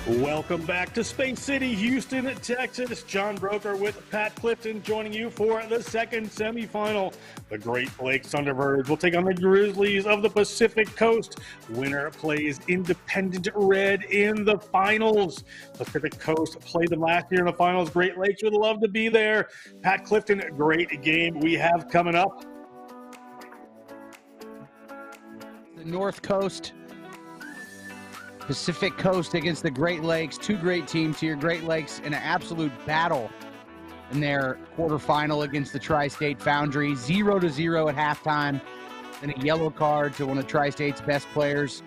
Welcome back to Space City, Houston, Texas. John Broker with Pat Clifton joining you for the second semifinal. The Great Lakes Thunderbirds will take on the Grizzlies of the Pacific Coast. Winner plays Independent Red in the finals. Pacific Coast played them last year in the finals. Great Lakes would love to be there. Pat Clifton, great game we have coming up. The North Coast, Pacific Coast against the Great Lakes. Two great teams here. Great Lakes in an absolute battle in their quarterfinal against the Tri-State Foundry. 0-0 at halftime. Then a yellow card to one of Tri-State's best players.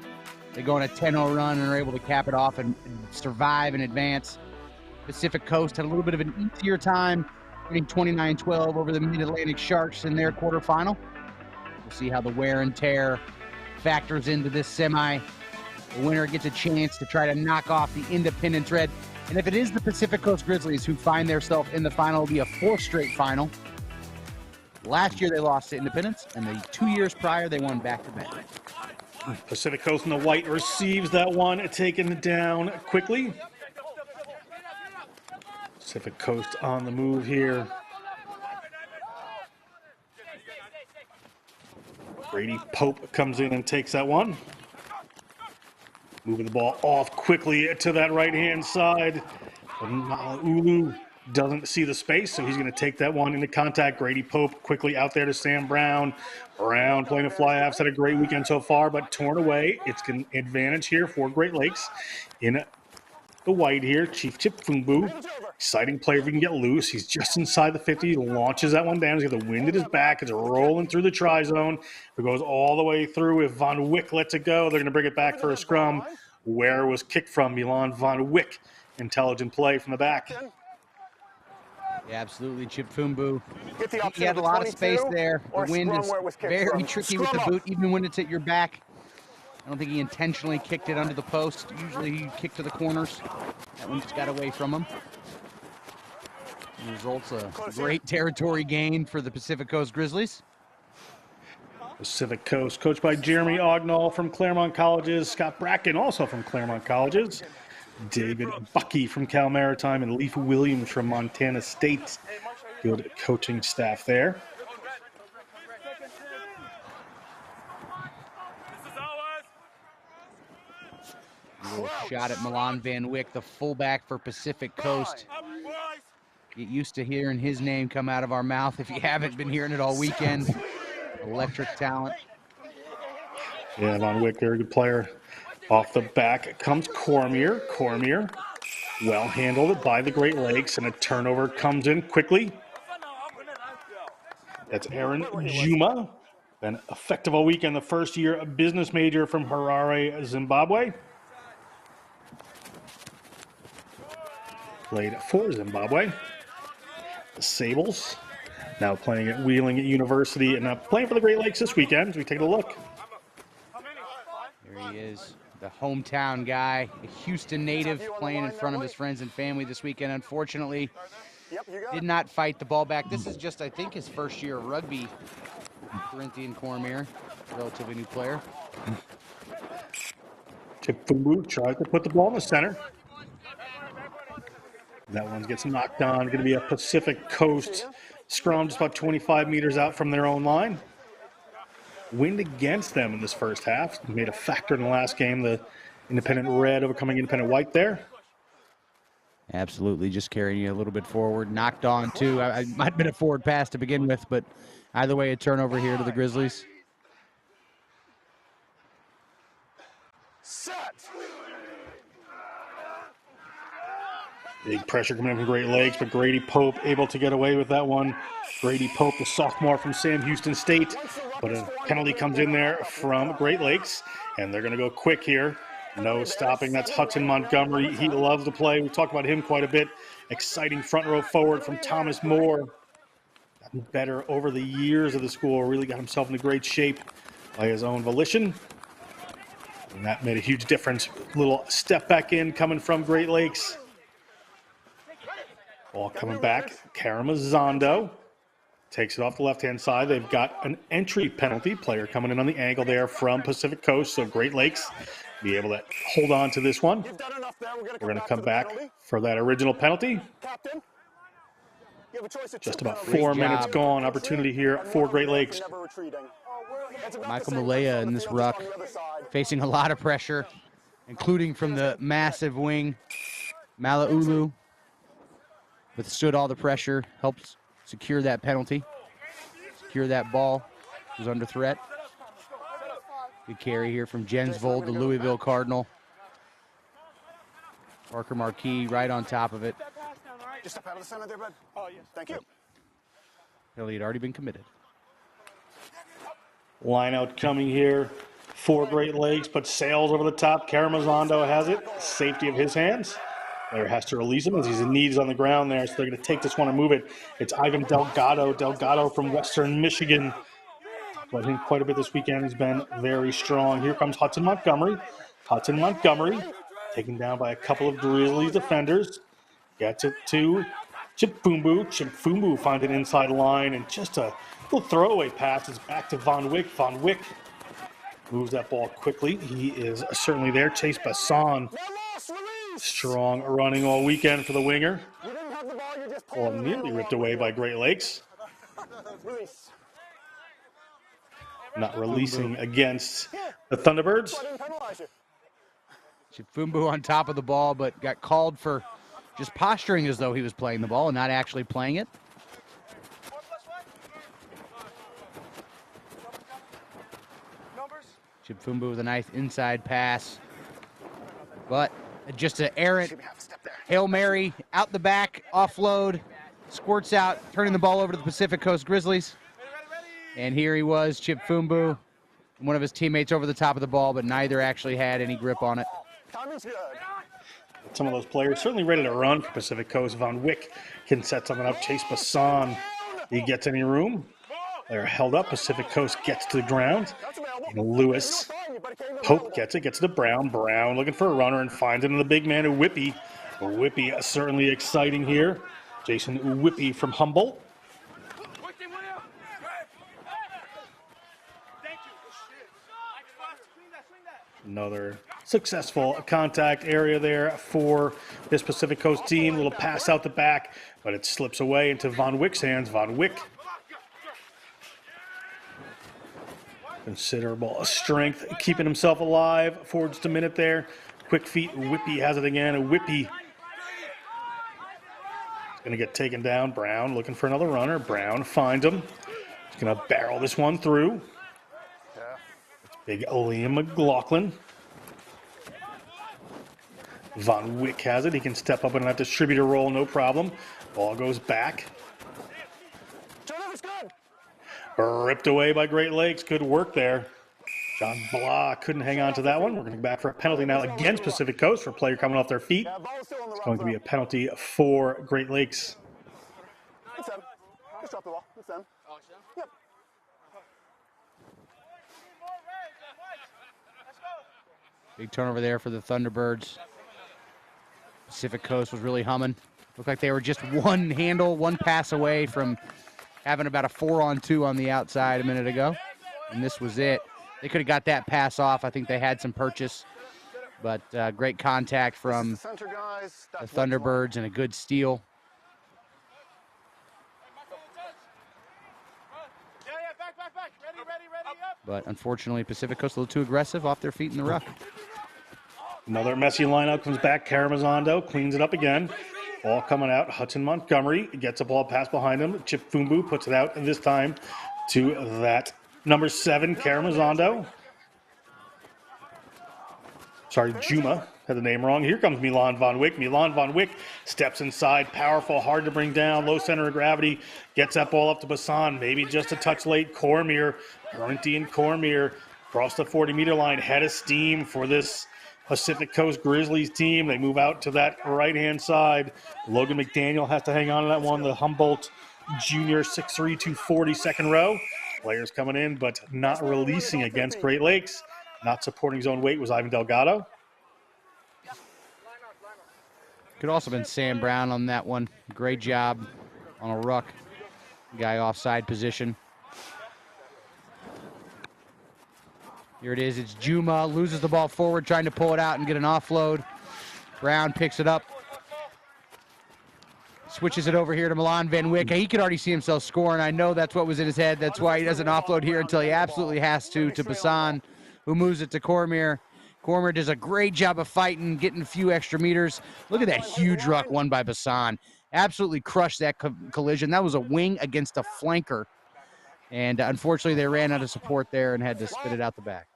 They go on a 10-0 run and are able to cap it off and survive and advance. Pacific Coast had a little bit of an easier time, winning 29-12 over the Mid-Atlantic Sharks in their quarterfinal. We'll see how the wear and tear factors into this semi. The winner gets a chance to try to knock off the Independence Red. And if it is the Pacific Coast Grizzlies who find themselves in the final, it'll be a fourth straight final. Last year they lost to Independence, and the 2 years prior they won back-to-back. Pacific Coast in the white receives that one, taken down quickly. Pacific Coast on the move here. Brady Pope comes in and takes that one. Moving the ball off quickly to that right-hand side. Ulu doesn't see the space, so he's going to take that one into contact. Grady Pope quickly out there to Sam Brown. Brown playing a fly-offs, had a great weekend so far, but torn away. It's an advantage here for Great Lakes. In the white here, Chief Chip Fumbu. Exciting player if he can get loose. He's just inside the 50. He launches that one down. He's got the wind at his back. It's rolling through the tri-zone. It goes all the way through. If Von Wick lets it go, they're going to bring it back for a scrum. Where was kicked from? Milan Von Wick. Intelligent play from the back. Yeah, absolutely. Chip Fumbu. He had a lot of space there. The wind is very tricky with the boot, even when it's at your back. I don't think he intentionally kicked it under the post. Usually he kicked to the corners. That one just got away from him. Results a great territory gain for the Pacific Coast Grizzlies. Pacific Coast, coached by Jeremy Ognall from Claremont Colleges, Scott Bracken also from Claremont Colleges, David Bucky from Cal Maritime, and Leaf Williams from Montana State. Good coaching staff there. A little shot at Milan Van Wyck, the fullback for Pacific Coast. Get used to hearing his name come out of our mouth if you haven't been hearing it all weekend. Electric talent. Yeah, Von Wick, very good player. Off the back comes Cormier. Cormier, well handled by the Great Lakes, and a turnover comes in quickly. That's Aaron Juma, been effective all weekend, the first year business major from Harare, Zimbabwe. Played for Zimbabwe. The Sables now playing at Wheeling University and playing for the Great Lakes this weekend as we take a look. There he is, the hometown guy, a Houston native playing in front of his friends and family this weekend. Unfortunately, did not fight the ball back. This is just, I think, his first year of rugby. Corinthian Cormier, relatively new player. Chip Fumbu tries to put the ball in the center. That one gets knocked on. Going to be a Pacific Coast scrum just about 25 meters out from their own line. Wind against them in this first half. Made a factor in the last game. The Independent Red overcoming Independent White there. Absolutely, just carrying you a little bit forward. Knocked on, too. I might have been a forward pass to begin with, but either way, a turnover here to the Grizzlies. Set. Big pressure coming in from Great Lakes, but Grady Pope able to get away with that one. Grady Pope, the sophomore from Sam Houston State, but a penalty comes in there from Great Lakes, and they're going to go quick here. No stopping. That's Hudson Montgomery. He loves to play. We talked about him quite a bit. Exciting front row forward from Thomas Moore. Gotten better over the years of the school. Really got himself into great shape by his own volition. And that made a huge difference. Little step back in coming from Great Lakes. Ball coming back. Karamazzondo takes it off the left-hand side. They've got an entry penalty. Player coming in on the angle there from Pacific Coast. So Great Lakes be able to hold on to this one. You've done enough there. We're going to come back for that original penalty. Captain, you have a choice of Just two about penalties. 4 minutes job. gone. Opportunity here for Great Lakes. Never retreating. It's about Michael the same Malaya pressure on in the this field, just ruck, on the other side. facing a lot of pressure, including from the massive wing. Malaulu withstood all the pressure, helped secure that penalty, secure that ball, was under threat. Good carry here from Jensvold, the Louisville Cardinal. Parker Marquis right on top of it. Just step out of the center there, bud. Oh, yes. Thank you. Penalty had already been committed. Line out coming here for Great Lakes, but sails over the top. Caramazondo has it. Safety of his hands. Player has to release him as his knees on the ground there, so they're going to take this one and move it. It's Ivan Delgado. Delgado from Western Michigan. Played him quite a bit this weekend. He's been very strong. Here comes Hudson Montgomery. Hudson Montgomery taken down by a couple of Grizzlies defenders. Gets it to Chipfumbu. Chipfumbu finds an inside line, and just a little throwaway pass is back to Von Wick. Von Wick moves that ball quickly. He is certainly there. Chase Bassan, strong running all weekend for the winger. You didn't have the ball, you just Ball nearly ripped away by Great Lakes. release. Not releasing against the Thunderbirds. I didn't penalize you. Chifumbu on top of the ball, but got called for just posturing as though he was playing the ball and not actually playing it. Chifumbu with a nice inside pass, but just an errant Hail Mary out the back, offload, squirts out, turning the ball over to the Pacific Coast Grizzlies. And here he was, Chifumbu, one of his teammates over the top of the ball, but neither actually had any grip on it. Timing's good. Some of those players certainly ready to run for Pacific Coast. Von Wick can set something up. Chase Bassan, he gets any room. They're held up. Pacific Coast gets to the ground. And Lewis Pope gets it to Brown. Brown looking for a runner and finds it in the big man, Whippy. Whippy certainly exciting here. Jason Whippy from Humboldt. Another successful contact area there for this Pacific Coast team. Little pass out the back, but it slips away into Von Wick's hands. Von Wick, considerable strength, keeping himself alive for just a minute there. Quick feet, Whippy has it again. Whippy is going to get taken down. Brown looking for another runner. Brown finds him. He's going to barrel this one through. Big Liam McLaughlin. Von Wick has it. He can step up in that distributor role, no problem. Ball goes back. Ripped away by Great Lakes. Good work there. John Blah couldn't hang on to that one. We're going to go back for a penalty now against Pacific Coast for a player coming off their feet. It's going to be a penalty for Great Lakes. It's them. Just drop the ball. It's them. Yep. Big turnover there for the Thunderbirds. Pacific Coast was really humming. Looked like they were just one handle, one pass away from having about a 4-on-2 on the outside a minute ago. And this was it. They could have got that pass off. I think they had some purchase. But great contact from the Thunderbirds and a good steal. But unfortunately, Pacific Coast a little too aggressive, off their feet in the ruck. Another messy lineup comes back. Caramazondo cleans it up again. Ball coming out. Hudson Montgomery gets a ball pass behind him. Chifumbu puts it out, and this time to that number 7, Caramazondo. Sorry, Juma. Had the name wrong. Here comes Milan Von Wick. Milan Von Wick steps inside. Powerful, hard to bring down. Low center of gravity. Gets that ball up to Bassan. Maybe just a touch late. Cormier. Corinthian Cormier across the 40-meter line. Head of steam for this Pacific Coast Grizzlies team. They move out to that right-hand side. Logan McDaniel has to hang on to that one. The Humboldt junior 6'3", 240, second row. Players coming in, but not releasing against Great Lakes. Not supporting his own weight was Ivan Delgado. Could also been Sam Brown on that one. Great job on a ruck. Guy offside position. Here it is. It's Juma. Loses the ball forward, trying to pull it out and get an offload. Brown picks it up. Switches it over here to Milan Van Wyck. He could already see himself scoring. I know that's what was in his head. That's why he doesn't offload here until he absolutely has to Basan, who moves it to Cormier. Cormier does a great job of fighting, getting a few extra meters. Look at that huge ruck won by Basan. Absolutely crushed that collision. That was a wing against a flanker. And unfortunately, they ran out of support there and had to spit it out the back.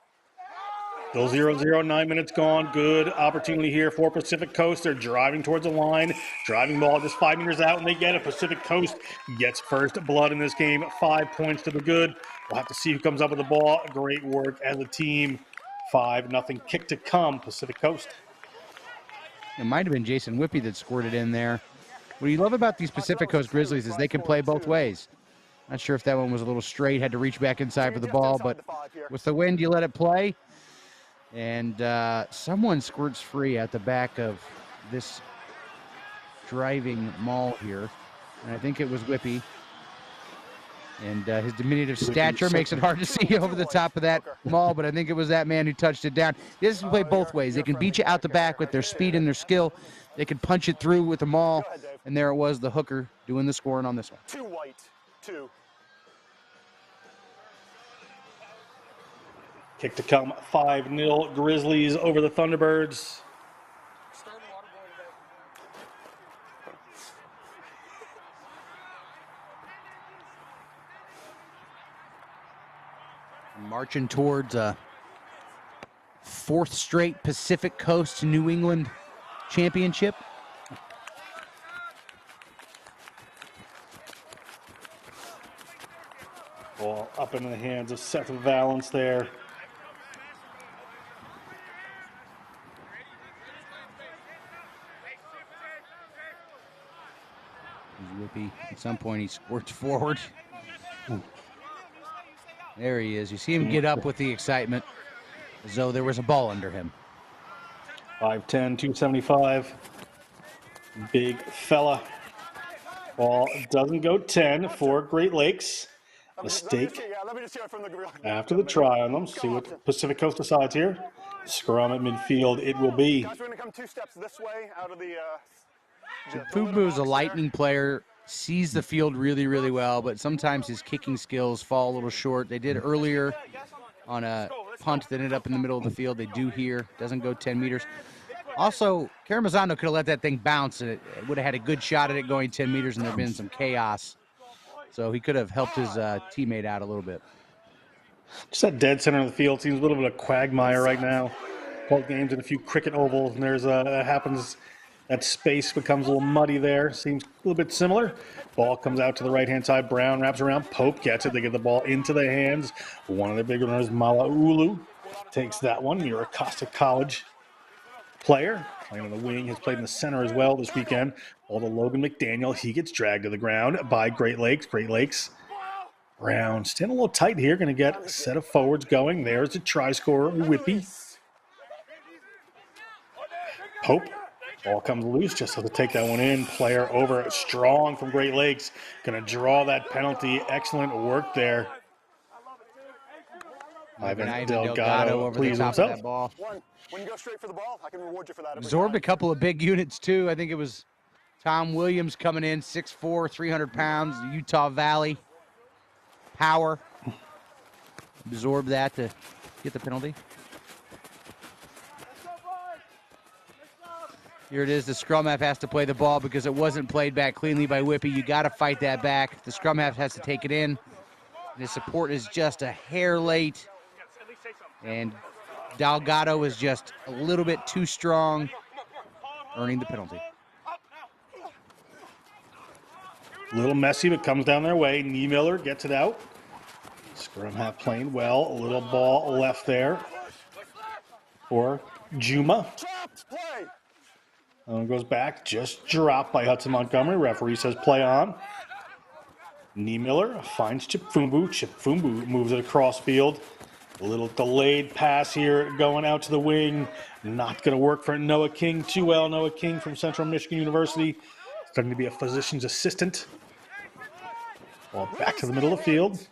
Still 0-0, 9 minutes gone. Good opportunity here for Pacific Coast. They're driving towards the line. Driving ball just 5 meters out, and they get it. Pacific Coast gets first blood in this game. 5 points to the good. We'll have to see who comes up with the ball. Great work as a team. 5-0 kick to come, Pacific Coast. It might have been Jason Whippy that scored it in there. What you love about these Pacific Coast Grizzlies is they can play both ways. Not sure if that one was a little straight, had to reach back inside for the ball, but with the wind, you let it play. And someone squirts free at the back of this driving maul here. And I think it was Whippy. And his diminutive stature makes it hard to see over the top of that maul, but I think it was that man who touched it down. This can play both ways. They can beat you out the back with their speed and their skill. They can punch it through with the maul. And there it was, the hooker doing the scoring on this one. 2 white, 2. Kick to come, 5-0 Grizzlies over the Thunderbirds. Marching towards a 4th straight Pacific Coast New England championship. Ball up into the hands of Seth Valance there. Whippy, at some point he squirts forward. There he is. You see him get up with the excitement as though there was a ball under him. 5'10", 275. Big fella. Ball doesn't go 10 for Great Lakes. Mistake after the try on them. See what Pacific Coast decides here. Scrum at midfield it will be. Guys, we're going to come 2 steps this way out of the Fubu is a lightning player, sees the field really, really well, but sometimes his kicking skills fall a little short. They did earlier on a punt that ended up in the middle of the field. They do here. Doesn't go 10 meters. Also, Karamazano could have let that thing bounce, and it would have had a good shot at it going 10 meters, and there been some chaos. So he could have helped his teammate out a little bit. Just that dead center of the field seems a little bit of a quagmire right now. Both games in a few cricket ovals, and there's that happens. That space becomes a little muddy there. Seems a little bit similar. Ball comes out to the right-hand side. Brown wraps around. Pope gets it. They get the ball into their hands. One of the big runners, Malaulu, takes that one. Miracosta College player. Playing on the wing. Has played in the center as well this weekend. All the Logan McDaniel. He gets dragged to the ground by Great Lakes. Great Lakes. Brown staying a little tight here. Going to get a set of forwards going. There's the try scorer, Whippy. Pope. Ball comes loose, just has to take that one in. Player over, strong from Great Lakes. Going to draw that penalty. Excellent work there. Ivan Delgado over pleased the top himself. of that ball. When you go straight for the ball, I can reward you for that. Absorbed a couple of big units, too. I think it was Tom Williams coming in, 6'4", 300 pounds, Utah Valley. Power. Absorbed that to get the penalty. Here it is. The scrum half has to play the ball because it wasn't played back cleanly by Whippy. You got to fight that back. The scrum half has to take it in. And his support is just a hair late. And Delgado is just a little bit too strong, earning the penalty. A little messy, but comes down their way. Niemiller gets it out. Scrum half playing well. A little ball left there for Juma. Goes back, just dropped by Hudson Montgomery. Referee says play on. Niemiller finds Chipfumbu. Chipfumbu moves it across field. A little delayed pass here going out to the wing. Not going to work for Noah King too well. Noah King from Central Michigan University. Starting to be a physician's assistant. Ball back to the middle of the field.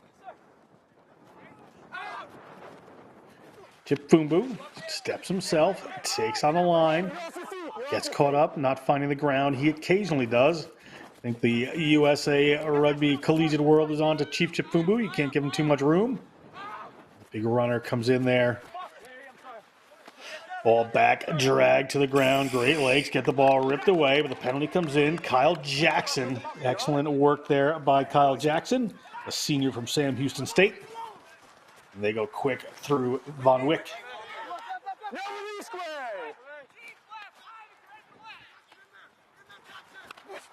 Chipfumbu steps himself, takes on the line, gets caught up, not finding the ground. He occasionally does. I think the USA Rugby Collegiate world is on to Chief Chipfumbu. You can't give him too much room. Big runner comes in there. Ball back, dragged to the ground. Great Lakes get the ball ripped away, but the penalty comes in. Kyle Jackson. Excellent work there by Kyle Jackson, a senior from Sam Houston State. And they go quick through Von Wick.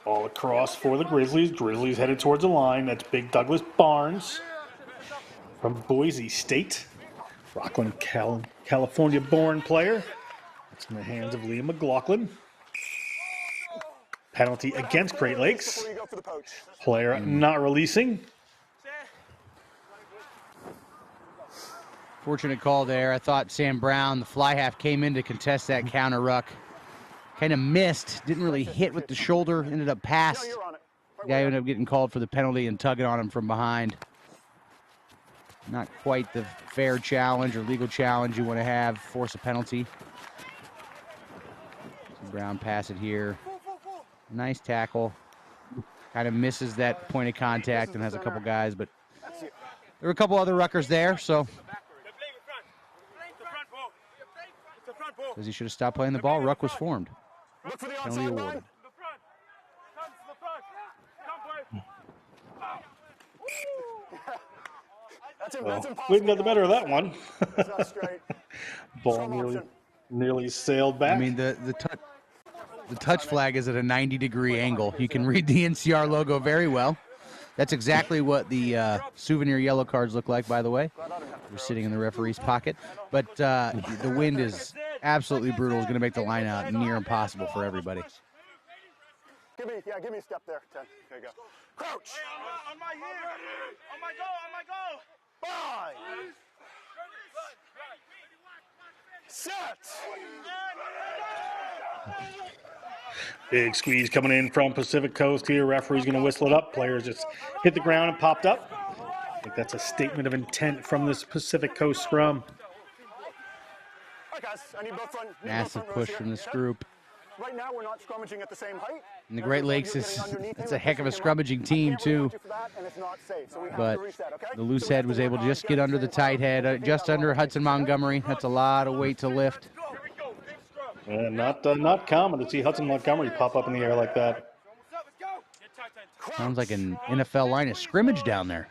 Ball across for the Grizzlies. Grizzlies headed towards the line. That's big Douglas Barnes from Boise State. Rockland, California-born player. It's in the hands of Liam McLaughlin. Penalty against Great Lakes. Player not releasing. Fortunate call there. I thought Sam Brown, the fly half, came in to contest that counter ruck. Kind of missed. Didn't really hit with the shoulder. Ended up past. The guy ended up getting called for the penalty and tugging on him from behind. Not quite the fair challenge or legal challenge you want to have. Force a penalty. Brown pass it here. Nice tackle. Kind of misses that point of contact and has a couple guys, but there were a couple other ruckers there, so. Because he should have stopped playing the ball. Ruck was formed. Penalty awarded. Well, we didn't get the better of that one. Ball nearly sailed back. I mean, the touch flag is at a 90-degree angle. You can read the NCR logo very well. That's exactly what the souvenir yellow cards look like, by the way. We're sitting in the referee's pocket. But the wind is absolutely brutal. It's going to make the line out near impossible for everybody. Give me a step there, 10. There you go. Crouch. On my here. On my go. 5. Set. Big squeeze coming in from Pacific Coast here. Referee's going to whistle it up. Players just hit the ground and popped up. I think that's a statement of intent from this Pacific Coast scrum. Massive push from this group. Right now, we're not scrummaging at the same height. And the Great Lakes it's a heck of a scrummaging team, too. But the loose head was able to just get under the tight head, just under Hudson Montgomery. That's a lot of weight to lift. Not common to see Hudson Montgomery pop up in the air like that. Sounds like an NFL line of scrimmage down there.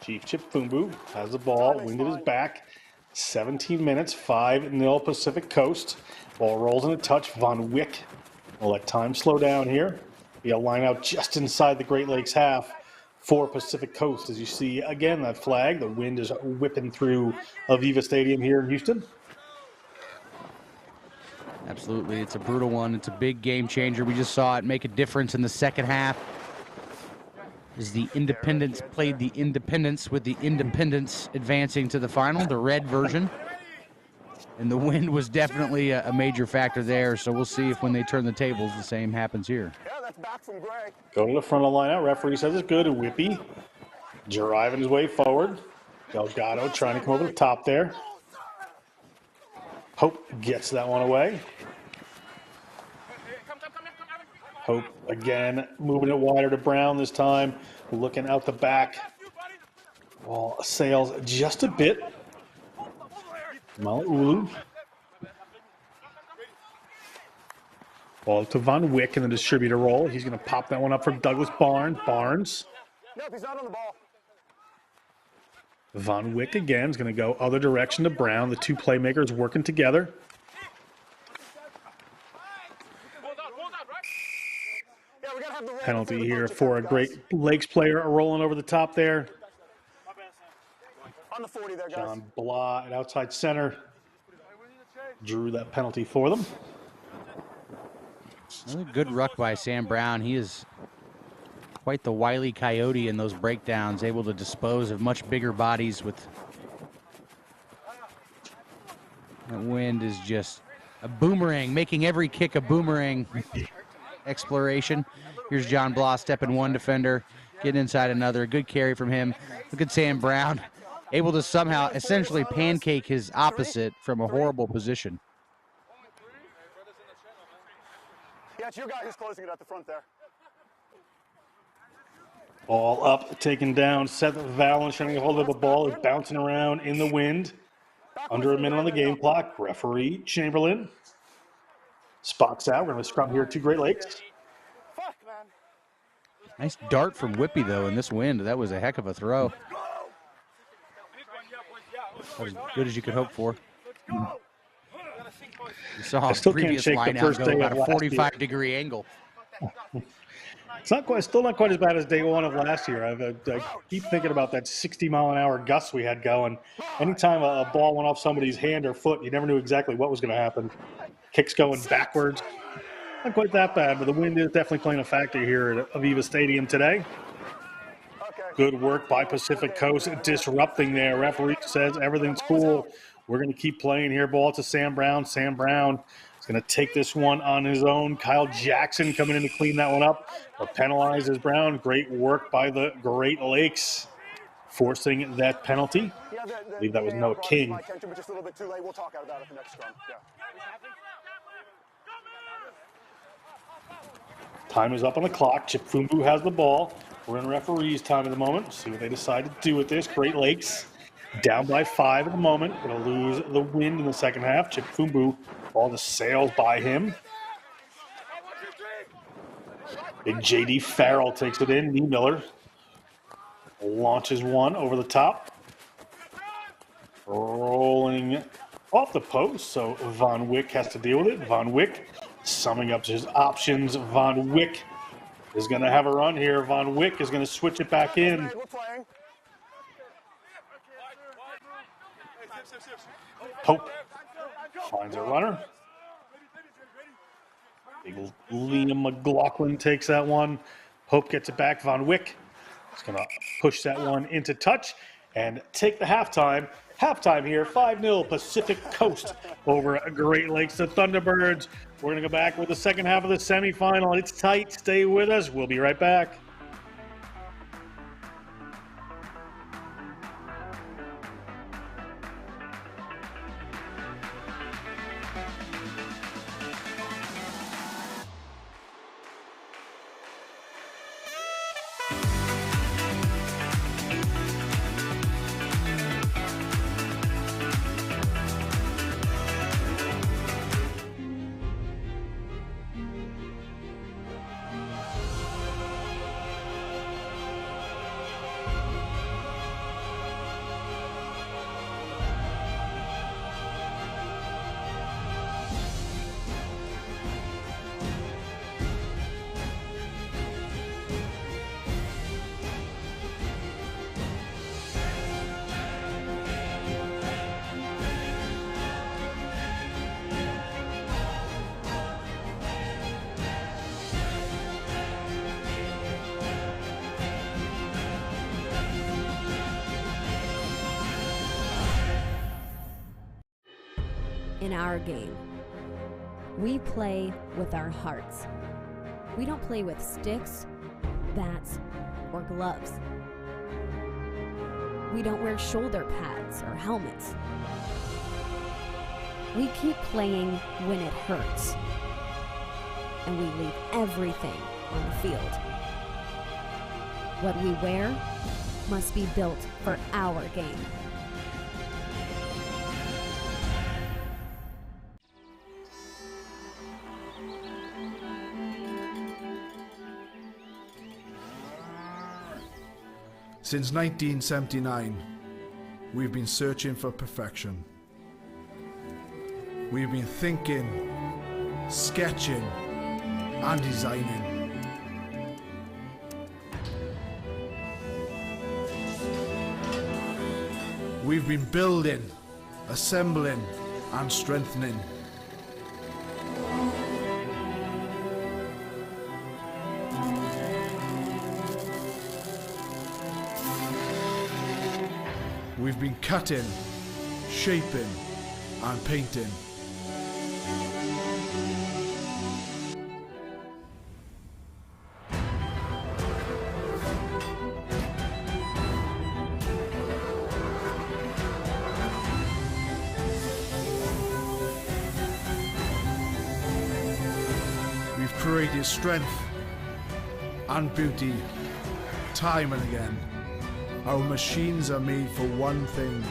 Chief Chipfumbu has the ball, wind at his back. 17 minutes, 5-0 Pacific Coast. Ball rolls in a touch. Von Wick will let time slow down here. Be a line out just inside the Great Lakes half for Pacific Coast. As you see, again, that flag. The wind is whipping through Aviva Stadium here in Houston. Absolutely. It's a brutal one. It's a big game changer. We just saw it make a difference in the second half. As the Independents played the Independents with the Independents advancing to the final, the red version. And the wind was definitely a major factor there, so we'll see if when they turn the tables, the same happens here. Yeah, that's back from Gray. Go to the front of the line out. Referee says it's good. Whippy driving his way forward. Delgado trying to come over the top there. Hope gets that one away. Hope again moving it wider to Brown this time. Looking out the back. Ball sails just a bit. Malulu. Ball to Von Wick in the distributor roll. He's going to pop that one up from Douglas Barnes. Nope, he's not on the ball. Von Wick again is going to go other direction to Brown. The two playmakers working together. Penalty here for a Great Lakes player rolling over the top there. On the 40 there, guys. John Blah at outside center drew that penalty for them. Another good ruck by Sam Brown. He is quite the wily coyote in those breakdowns, able to dispose of much bigger bodies with that wind is just A boomerang, making every kick a boomerang exploration. Here's John Bloss stepping one defender, getting inside another. Good carry from him. Look at Sam Brown, able to somehow essentially pancake his opposite from a horrible position. Yeah, it's your guy who's closing it at the front there. Ball up, taken down. Seth Valens trying to get hold of the ball. Is bouncing around in the wind. Under a minute on the game clock. Referee Chamberlain spots out. We're going to scrum here to Great Lakes. Fuck, man. Nice dart from Whippy, though, in this wind. That was a heck of a throw. As good as you could hope for. You saw still a previous can't shake line the out first go day about of a last 45-degree angle. It's still not quite as bad as day one of last year. I keep thinking about that 60-mile-an-hour gust we had going. Anytime a ball went off somebody's hand or foot, you never knew exactly what was going to happen. Kicks going backwards. Not quite that bad, but the wind is definitely playing a factor here at Aviva Stadium today. Good work by Pacific Coast disrupting there. Referee says everything's cool. We're going to keep playing here. Ball to Sam Brown. Sam Brown is going to take this one on his own. Kyle Jackson coming in to clean that one up. But penalizes Brown. Great work by the Great Lakes, forcing that penalty. I believe that was Noah King. Just a little bit too late. We'll talk about it the next scrum. Yeah. Time is up on the clock. Chip Fumbu has the ball. We're in referee's time at the moment. See what they decide to do with this. Great Lakes down by 5 at the moment. Going to lose the wind in the second half. Chip Fumbu, all the sails by him. Big J.D. Farrell takes it in. Nee Miller launches one over the top. Rolling off the post, so Von Wick has to deal with it. Von Wick summing up his options. Von Wick is going to have a run here. Von Wick is going to switch it back in. Pope finds a runner. Big Liam McLaughlin takes that one. Pope gets it back. Von Wick is going to push that one into touch and take the halftime. Halftime here, 5-0 Pacific Coast over Great Lakes. The Thunderbirds. We're going to go back with the second half of the semifinal. It's tight. Stay with us. We'll be right back. In our game, we play with our hearts. We don't play with sticks, bats, or gloves. We don't wear shoulder pads or helmets. We keep playing when it hurts. And we leave everything on the field. What we wear must be built for our game. Since 1979, we've been searching for perfection. We've been thinking, sketching, and designing. We've been building, assembling, and strengthening. We've been cutting, shaping, and painting. We've created strength and beauty time and again. Our machines are made for one thing: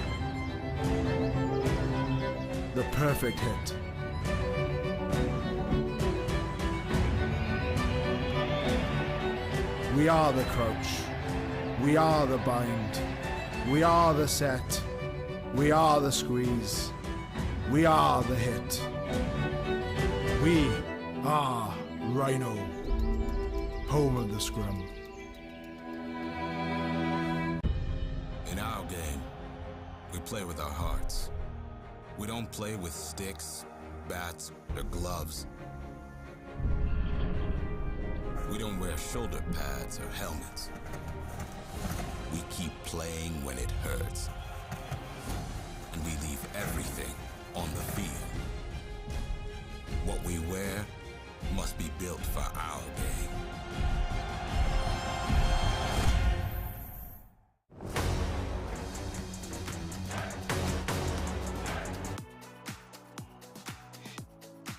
the perfect hit. We are the crouch. We are the bind. We are the set. We are the squeeze. We are the hit. We are Rhino, home of the scrum. In our game, we play with our hearts. We don't play with sticks, bats, or gloves. We don't wear shoulder pads or helmets. We keep playing when it hurts. And we leave everything on the field. What we wear must be built for our game.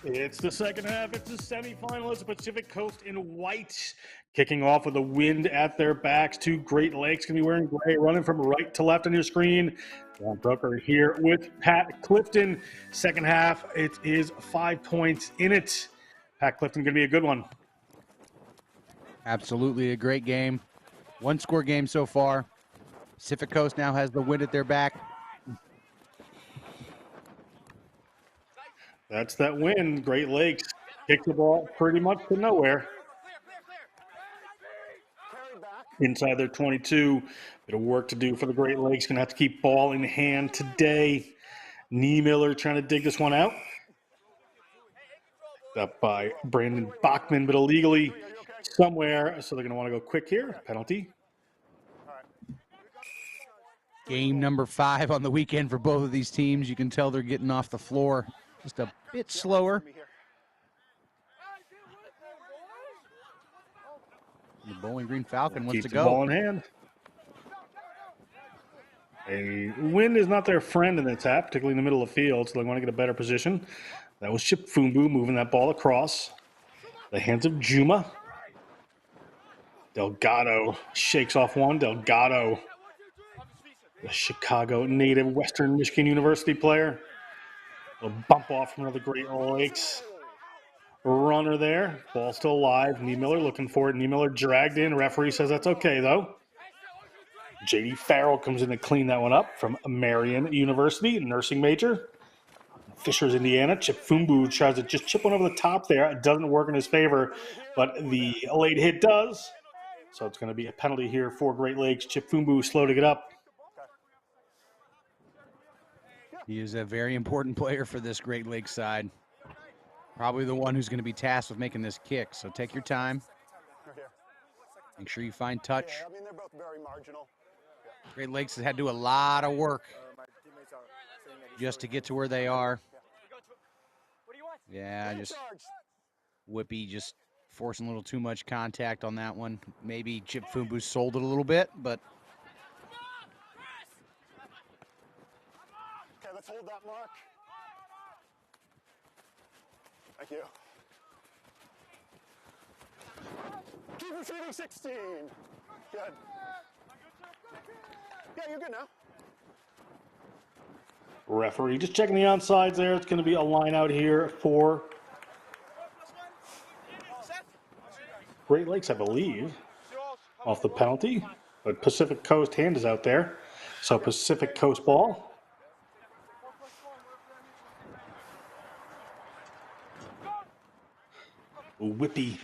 It's the second half. It's the semifinals. Pacific Coast in white, kicking off with the wind at their backs. Two Great Lakes going to be wearing gray, running from right to left on your screen. John Brooker here with Pat Clifton. Second half, it is 5 points in it. Pat Clifton going to be a good one. Absolutely a great game. One-score game so far. Pacific Coast now has the wind at their back. That's that win. Great Lakes kicked the ball pretty much to nowhere. Inside their 22. Bit of work to do for the Great Lakes. Going to have to keep ball in hand today. Niemiller trying to dig this one out. Up by Brandon Bachman, but illegally somewhere. So they're going to want to go quick here. Penalty. Game number 5 on the weekend for both of these teams. You can tell they're getting off the floor just a bit slower. The Bowling Green Falcon wants to Keeps go. the ball in hand. A wind is not their friend in the tap, particularly in the middle of the field, so they want to get a better position. That was Chip Fumbu moving that ball across. The hands of Juma. Delgado shakes off one. Delgado, the Chicago native, Western Michigan University player. A bump off from another Great Lakes runner there. Ball still alive. Niemiller looking for it. Niemiller dragged in. Referee says that's okay, though. J.D. Farrell comes in to clean that one up from Marion University, nursing major. Fishers, Indiana. Chip Fumbu tries to just chip one over the top there. It doesn't work in his favor, but the late hit does. So it's going to be a penalty here for Great Lakes. Chip Fumbu slow to get up. He is a very important player for this Great Lakes side. Probably the one who's going to be tasked with making this kick. So take your time. Make sure you find touch. Yeah, I mean, they're both very marginal. Great Lakes has had to do a lot of work just to get to where they are. Yeah, just Whippy just forcing a little too much contact on that one. Maybe Chip Fumbu sold it a little bit, but Okay, let's hold that mark. Thank you. Keep retrieving 16. Good. Yeah, you're good now. Referee just checking the onsides there. It's going to be a line out here for Great Lakes, I believe, off the penalty. But Pacific Coast hand is out there. So Pacific Coast ball. Whippy,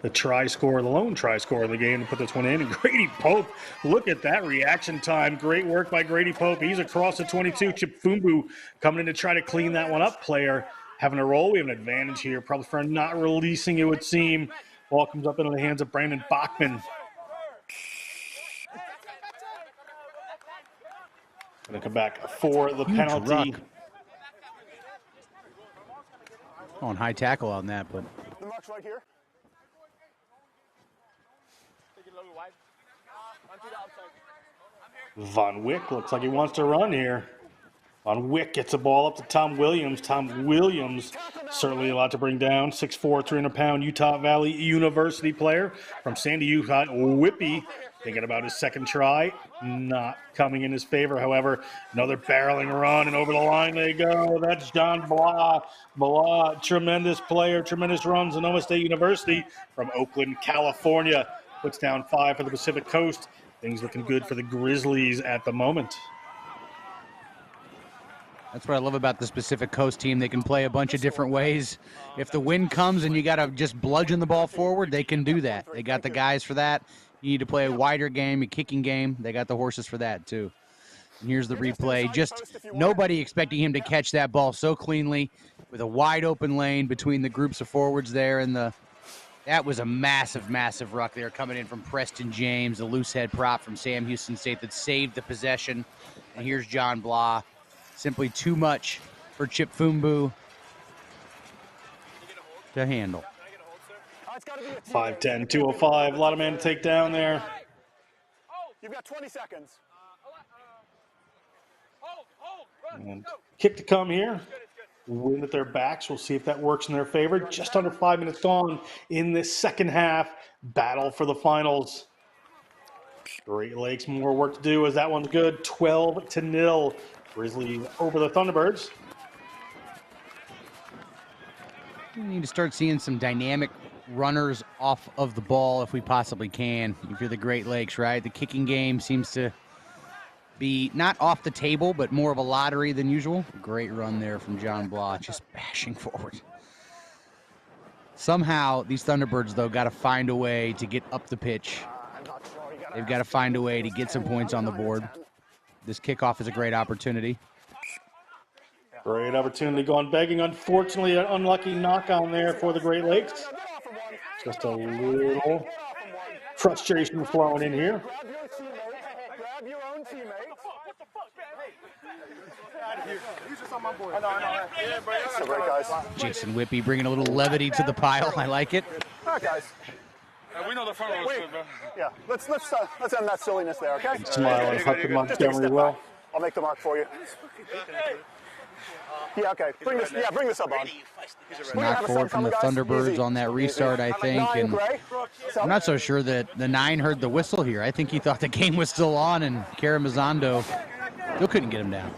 the try scorer, the lone try scorer of the game to put this one in. And Grady Pope, look at that reaction time. Great work by Grady Pope. He's across the 22. Chip Fumbu coming in to try to clean that one up. Player having a roll. We have an advantage here, probably for not releasing, it would seem. Ball comes up into the hands of Brandon Bachman. Going to come back for the penalty. On high tackle on that, but The mark's right here. Von Wick looks like he wants to run here. Von Wick gets the ball up to Tom Williams. Tom Williams, certainly a lot to bring down. 6'4", 300-pound Utah Valley University player from Sandy, Utah. Whippy, thinking about his second try, not coming in his favor. However, another barreling run, and over the line they go. That's John Blah. Blah, tremendous player, tremendous run. Sonoma State University from Oakland, California. Puts down 5 for the Pacific Coast. Things looking good for the Grizzlies at the moment. that's what I love about this Pacific Coast team. They can play a bunch of different ways. If the wind comes and you got to just bludgeon the ball forward, they can do that. They got the guys for that. You need to play a wider game, a kicking game. They got the horses for that, too. And here's the replay. Just nobody expecting him to catch that ball so cleanly with a wide open lane between the groups of forwards there. And that was a massive, massive ruck there coming in from Preston James, the loose head prop from Sam Houston State that saved the possession. And here's John Blah. Simply too much for Chip Fumbu to handle. 5'10", 205. A lot of men to take down there. You've got 20 seconds. And kick to come here. Wind at their backs. We'll see if that works in their favor. Just under 5 minutes gone in this second half. Battle for the finals. Great Lakes, more work to do as that one's good. 12-0. Grizzlies over the Thunderbirds. We need to start seeing some dynamic runners off of the ball if we possibly can. If you're the Great Lakes, right? The kicking game seems to be not off the table, but more of a lottery than usual. Great run there from John Blah, just bashing forward. Somehow, these Thunderbirds, though, got to find a way to get up the pitch. They've got to find a way to get some points on the board. This kickoff is a great opportunity. Great opportunity going begging. Unfortunately, an unlucky knock on there for the Great Lakes. Just a little frustration flowing in here. Grab your own teammate. Great, guys. Jason Whippy bringing a little levity to the pile. I like it. All right, guys. We know the front row is good, bro. Yeah, let's end that silliness there, okay? Smile and Huck Montgomery well. I'll make the mark for you. Yeah, okay. Bring this up on. Knock forward from the Thunderbirds on that restart, I think. And I'm not so sure that the 9 heard the whistle here. I think he thought the game was still on, and Karamazando still couldn't get him down.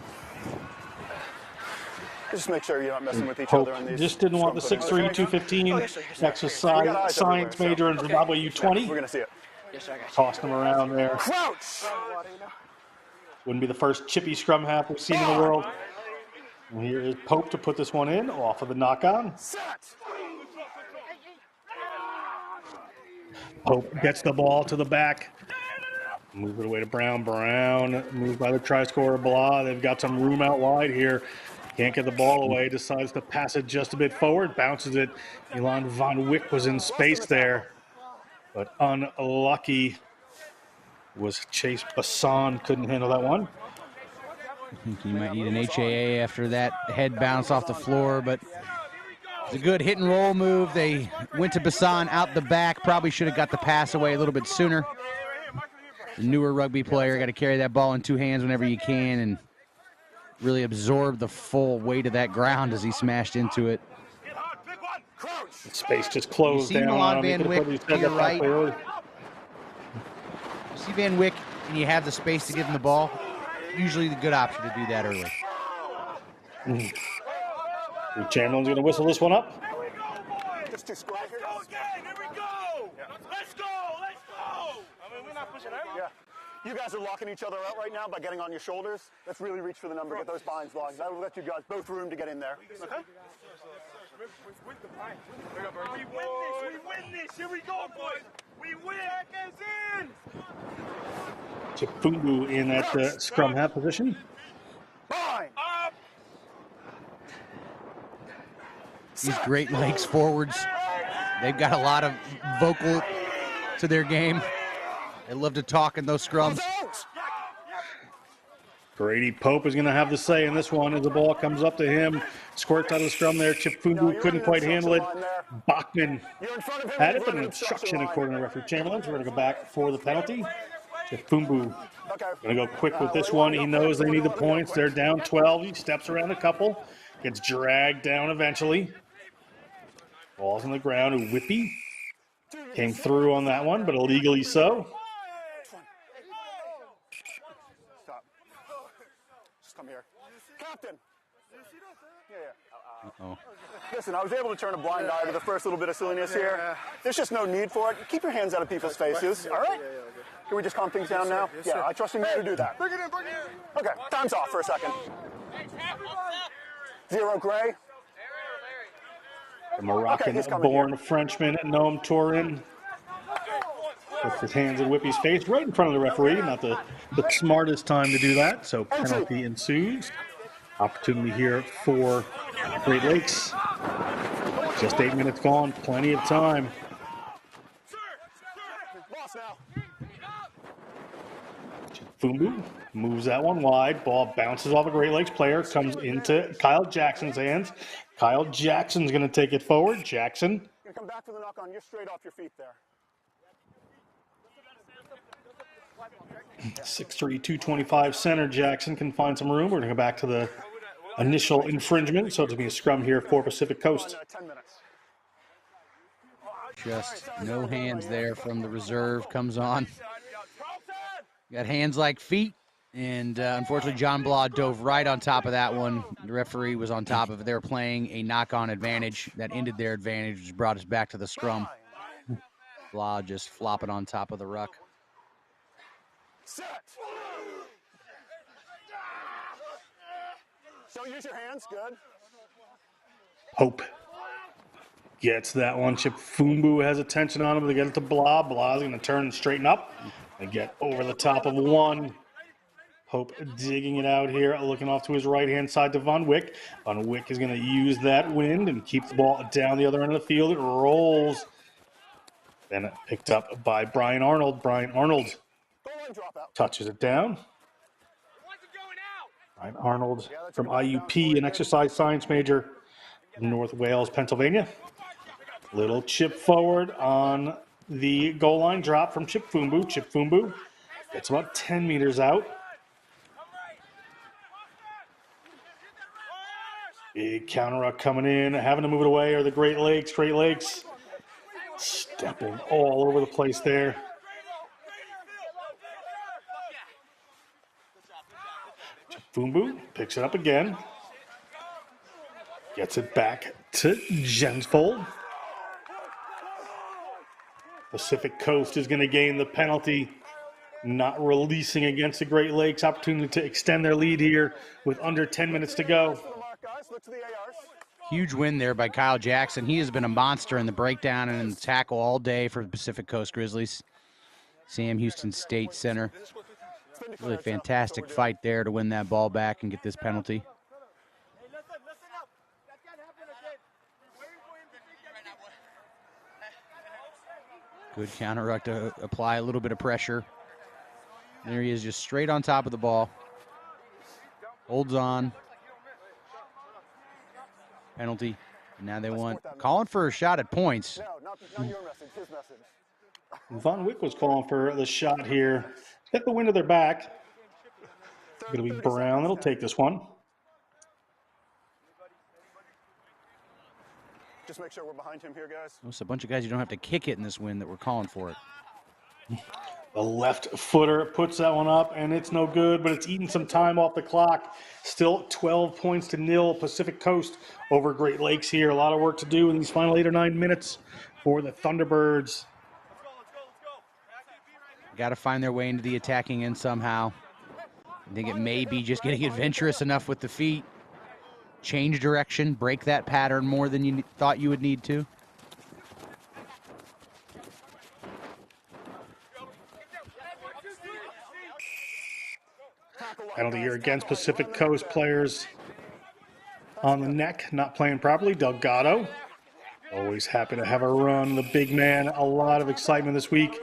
Just make sure you're not messing with each other in these. Just didn't want the 6'3", 215 exercise science major in Zimbabwe U20. We're going to see it. Tossing him around there. Crouch! Wouldn't be the first chippy scrum half we've seen in the world. And here is Pope to put this one in off of the knock-on. Pope gets the ball to the back. Move it away to Brown. Brown moved by the try scorer Blah. They've got some room out wide here. Can't get the ball away. Decides to pass it just a bit forward. Bounces it. Elon Von Wick was in space there. But unlucky was Chase Bassan. Couldn't handle that one. I think you might need an HAA after that head bounce off the floor, but it's a good hit and roll move. They went to Bassan out the back. Probably should have got the pass away a little bit sooner. The newer rugby player, got to carry that ball in 2 hands whenever you can and really absorb the full weight of that ground as he smashed into it. Space just closed down on him. Van Wick to your right. You See Van Wick and you have the space to give him the ball, usually the good option to do that early. Chamberlain's going to whistle this one up. Just too square here. Go again, here we go! Let's go, let's go! I mean, we're not pushing out. Yeah. You guys are locking each other out right now by getting on your shoulders. Let's really reach for the number, get those binds locked. That will let you guys both room to get in there. Okay? We win this, here we go, boys! We win! Seconds in! Chifungu in at the scrum half position. Bind! Up! These Great Lakes forwards, they've got a lot of vocal to their game. They love to talk in those scrums. Grady Pope is going to have the say in this one as the ball comes up to him. Squirts out of the scrum there. Chip Fundu couldn't quite handle it. Bachman had it, but an obstruction according to referee Chamberlain. We're going to go back for the penalty. Chip Fundu going to go quick with this one. He knows they need the points. They're down 12. He steps around a couple. Gets dragged down eventually. Ball's on the ground. Whippy came through on that one, but illegally so. Stop. Just come here. Captain! Uh-oh. Listen, I was able to turn a blind eye to the first little bit of silliness here. There's just no need for it. Keep your hands out of people's faces, all right? Can we just calm things down now? Yeah, I trust you to do that. Bring it in, bring it in. Okay, time's off for a second. 0 gray. The Moroccan-born Frenchman, Noam Tourin, puts his hands in Whippy's face right in front of the referee. Not the smartest time to do that, so penalty ensues. Opportunity here for Great Lakes. Just 8 minutes gone, plenty of time. Fumbu moves that one wide. Ball bounces off a Great Lakes player, comes into Kyle Jackson's hands. Kyle Jackson's going to take it forward. Jackson. You come back to the knock on. You're straight off your feet there. 6'3", 225 center. Jackson can find some room. We're going to go back to the initial infringement. So it's going to be a scrum here for Pacific Coast. 10 minutes. Just no hands there from the reserve. Comes on. Got hands like feet. And unfortunately, John Blah dove right on top of that one. The referee was on top of it. They were playing a knock-on advantage. That ended their advantage, which brought us back to the scrum. Blah just flopping on top of the ruck. Set. Don't use your hands. Good. Hope gets that one. Chip Fumbu has attention on him. They get it to Blah. Blah's going to turn and straighten up and get over the top of one. Hope digging it out here, looking off to his right-hand side to Von Wick. Von Wick is going to use that wind and keep the ball down the other end of the field. It rolls. Then picked up by Brian Arnold. Brian Arnold touches it down. Brian Arnold from IUP, an exercise science major in North Wales, Pennsylvania. Little chip forward on the goal line drop from Chip Fumbu. Chip Fumbu gets about 10 meters out. Big counter ruck coming in, having to move it away are the Great Lakes. Great Lakes stepping all over the place there. Fumbu picks it up again. Gets it back to Jensfold. Pacific Coast is going to gain the penalty. Not releasing against the Great Lakes. Opportunity to extend their lead here with under 10 minutes to go. Huge win there by Kyle Jackson. He has been a monster in the breakdown and in the tackle all day for the Pacific Coast Grizzlies. Sam Houston State Center. Really fantastic fight there to win that ball back and get this penalty. Good counter ruck to apply a little bit of pressure. There he is, just straight on top of the ball. Holds on. Penalty. And now they want calling for a shot at points. No, not your message, his message. Von Wick was calling for the shot here. Get the wind of their back. It's going to be Brown that'll take this one. Just make sure we're behind him here, guys. It's a bunch of guys you don't have to kick it in this wind that we're calling for it. The left footer puts that one up, and it's no good, but it's eating some time off the clock. Still 12 points to nil. Pacific Coast over Great Lakes here. A lot of work to do in these final 8 or 9 minutes for the Thunderbirds. Got to find their way into the attacking end somehow. I think it may be just getting adventurous enough with the feet. Change direction, break that pattern more than you thought you would need to. Penalty here against Pacific Coast players on the neck, not playing properly. Delgado, always happy to have a run. The big man, a lot of excitement this week.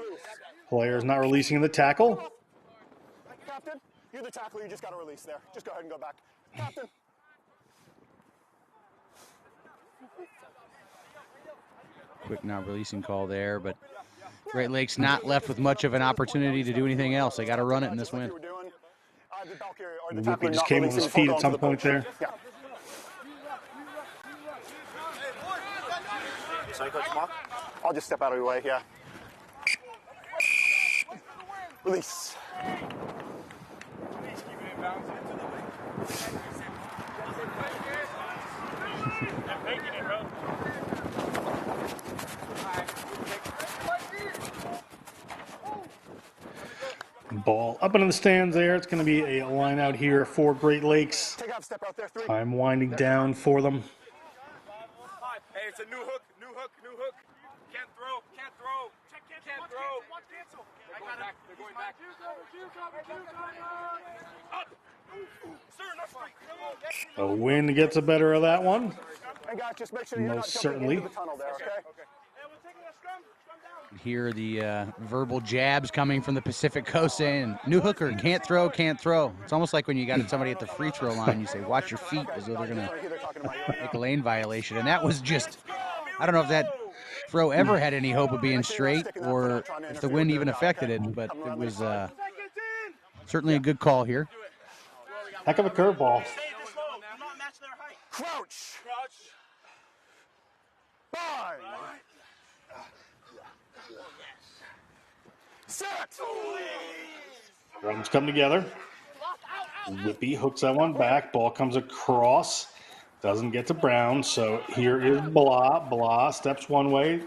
Players not releasing the tackle. You're the tackler, you just got to release there. Just go ahead and go back. Captain. Quick not releasing call there, but Great Lakes not left with much of an opportunity to do anything else. They got to run it in this win. Whippy just came on his feet at some point there. Yeah. Sorry, Coach Mark. I'll just step out of your way, yeah. Release. Ball up into the stands there. It's going to be a line out here for Great Lakes. Take out, step out there, 3. Time winding down for them. Hey, it's a new hook, new hook, new hook. Can't throw, can't throw. Can't throw. They're going back, they're going back. Up. Sir, enough strength. A wind gets the better of that one. Hey guys, just make sure you're Most not certainly. jumping into the tunnel there, okay? Hey, we're taking a scrum. Scrum down. Hear the verbal jabs coming from the Pacific Coast saying, new hooker, can't throw, can't throw. It's almost like when you got somebody at the free throw line, you say, watch your feet, as though they're going to make a lane violation. And that was just, I don't know if that throw ever had any hope of being straight or if the wind even affected it, but it was certainly a good call here. Heck of a curveball. Stay this low. Do not match their height. Crouch. Crouch. Bind. Set. Runs come together. Whippy hooks that one back. Ball comes across. Doesn't get to Brown. So here is Blah. Blah steps one way.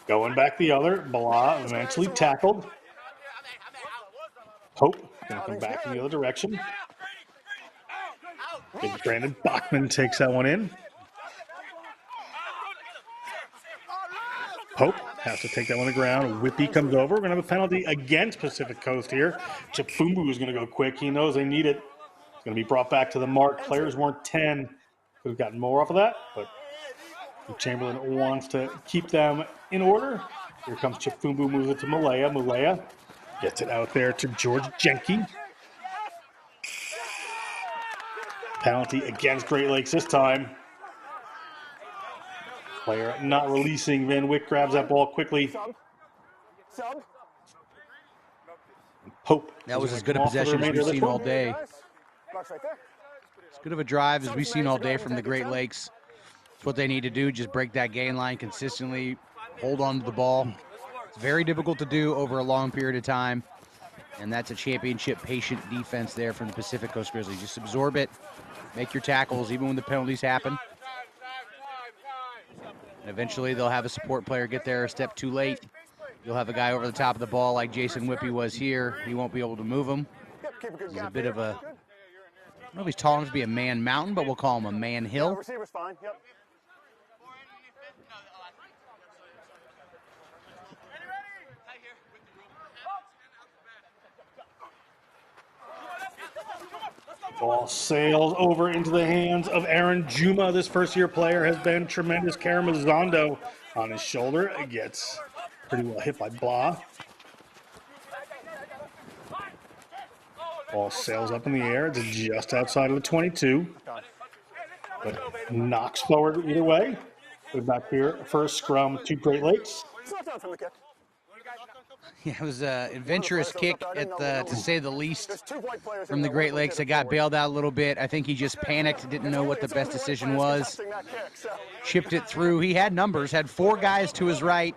Going back the other. Blah eventually tackled. Pope going to come back in the other direction. Big Brandon Bachman takes that one in. Pope has to take that one to ground. Whippy comes over. We're going to have a penalty against Pacific Coast here. Chipfumbu is going to go quick. He knows they need it. It's going to be brought back to the mark. Players weren't 10. Could have gotten more off of that, but Chamberlain wants to keep them in order. Here comes Chipfumbu, moves it to Malaya. Malaya gets it out there to George Jenke. Penalty against Great Lakes this time. Player not releasing. Van Wyck grabs that ball quickly. Sub. Pope. That was as good a possession as we've seen all day. Box right there. As good of a drive as we've seen all day from the Great Lakes. It's what they need to do, just break that gain line consistently, hold on to the ball. It's very difficult to do over a long period of time, and that's a championship patient defense there from the Pacific Coast Grizzlies. Just absorb it, make your tackles even when the penalties happen. And eventually they'll have a support player get there a step too late. You'll have a guy over the top of the ball like Jason Whippy was here. He won't be able to move him. He's a bit of a, I don't know if he's tall enough to be a man mountain, but we'll call him a man hill. Receiver's fine. Yep. Ball sails over into the hands of Aaron Juma. This first-year player has been tremendous. Karamazando on his shoulder. It gets pretty well hit by Blah. Ball sails up in the air. It's just outside of the 22. But knocks forward either way. We're back here. First scrum to Great Lakes. It's not down from the kick. Yeah, it was an adventurous kick, to say the least, There's 2 white players from the Great Lakes. That got bailed out a little bit. I think he just panicked, didn't know what the best decision was. Chipped it through. He had numbers, had 4 guys to his right.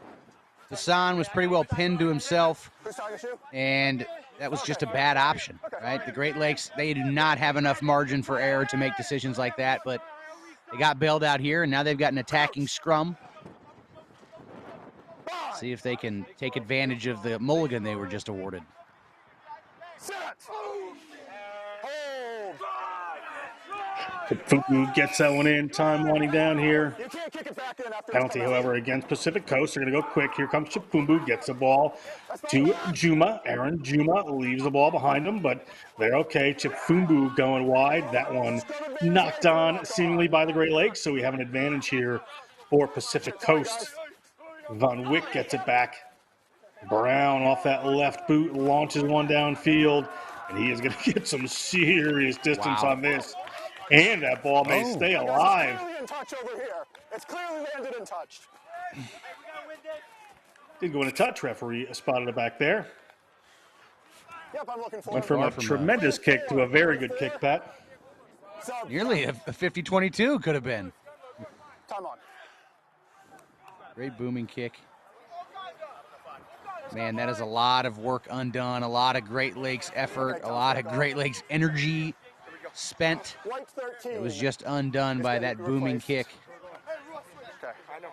Hassan was pretty well pinned to himself, and that was just a bad option, right? The Great Lakes, they do not have enough margin for error to make decisions like that, but they got bailed out here, and now they've got an attacking scrum. See if they can take advantage of the mulligan they were just awarded. Fuku gets that one in. Time winding down here. Penalty, however, against Pacific Coast. They're going to go quick. Here comes Chipfumbu. Gets the ball to Juma. Aaron Juma leaves the ball behind him, but they're okay. Chipfumbu going wide. That one knocked on seemingly by the Great Lakes, so we have an advantage here for Pacific Coast. Van Wyck gets it back. Brown off that left boot launches one downfield. And he is going to get some serious distance Wow. on this. And that ball may stay alive. It's clearly in touch over here. It's clearly landed in touch. Did go in a touch. Referee spotted it back there. Yep, I'm looking for Went it. from a tremendous kick to a very good kick, Pat. Nearly a 50-22 could have been. Time on. Great booming kick. Man, that is a lot of work undone, a lot of Great Lakes effort, a lot of Great Lakes energy spent. White 13. It was just undone by that booming kick. Okay, I know.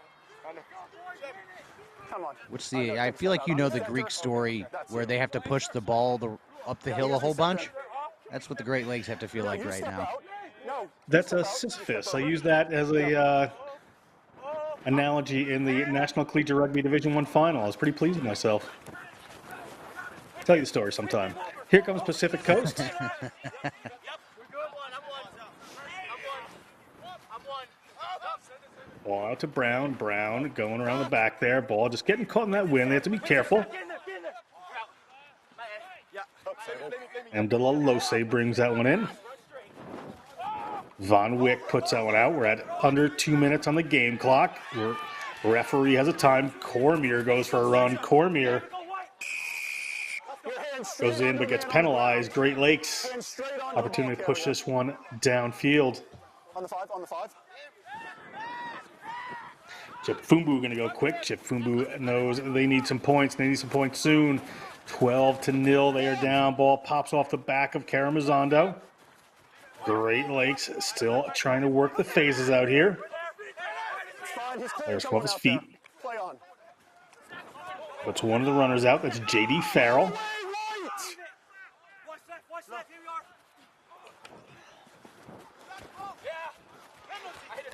Come on. Which I feel like you know the Greek story where they have to push the ball up the hill a whole bunch. That's what the Great Lakes have to feel like right now. That's a Sisyphus. I use that as a analogy in the National Collegiate Rugby Division I final. I was pretty pleased with myself. I'll tell you the story sometime. Here comes Pacific Coast. Ball out to Brown. Brown going around the back there. Ball just getting caught in that wind. They have to be careful. Amdalalose brings that one in. Von Wick puts that one out. We're at under 2 minutes on the game clock. Referee has a time. Cormier goes for a run. Cormier goes in but gets penalized. Great Lakes opportunity to push this one downfield. On the 5, on the 5. Chip Fumbu going to go quick. Chip Fumbu knows they need some points. They need some points soon. 12-0. They are down. Ball pops off the back of Karamazando. Great Lakes still trying to work the phases out here. There's 12 his feet. Play on. Puts one of the runners out. That's J.D. Farrell.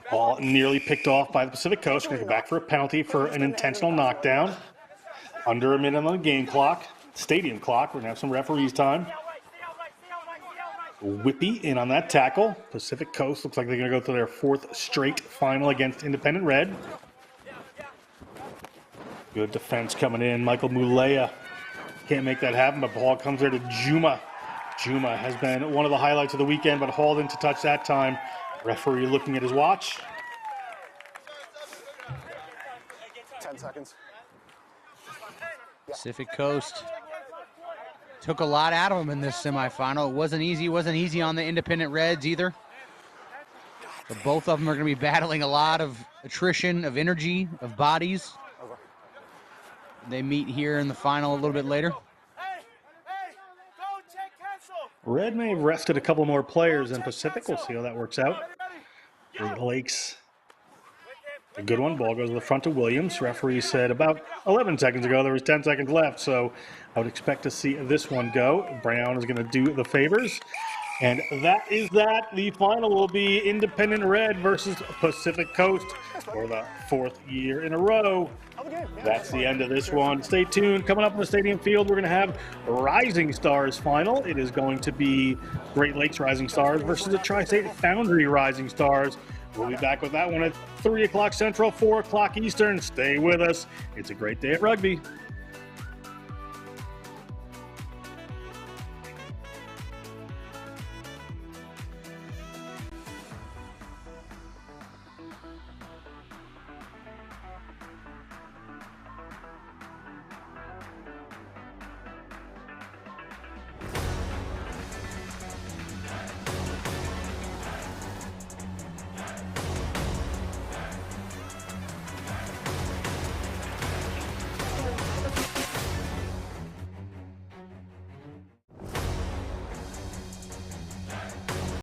Ball nearly picked off by the Pacific Coast. Going to go back for a penalty for an intentional knockdown. Under a minute on the game clock. Stadium clock. We're going to have some referees time. Whippy in on that tackle. Pacific Coast looks like they're going to go to their 4th straight final against Independent Red. Good defense coming in. Michael Mulea can't make that happen, but ball comes there to Juma. Juma has been one of the highlights of the weekend, but hauled into touch that time. Referee looking at his watch. 10 seconds. Pacific Coast took a lot out of them in this semifinal. It wasn't easy on the Independent Reds either. But both of them are going to be battling a lot of attrition, of energy, of bodies. They meet here in the final a little bit later. Red may have rested a couple more players than Pacific. We'll see how that works out. Great Lakes. A good one. Ball goes to the front to Williams. Referee said about 11 seconds ago there was 10 seconds left, so I would expect to see this one go. Brown is going to do the favors. And that is that. The final will be Independent Red versus Pacific Coast for the 4th year in a row. That's the end of this one. Stay tuned. Coming up in the stadium field, we're going to have Rising Stars final. It is going to be Great Lakes Rising Stars versus the Tri-State Foundry Rising Stars. We'll be back with that one at 3 o'clock Central, 4 o'clock Eastern. Stay with us. It's a great day at rugby.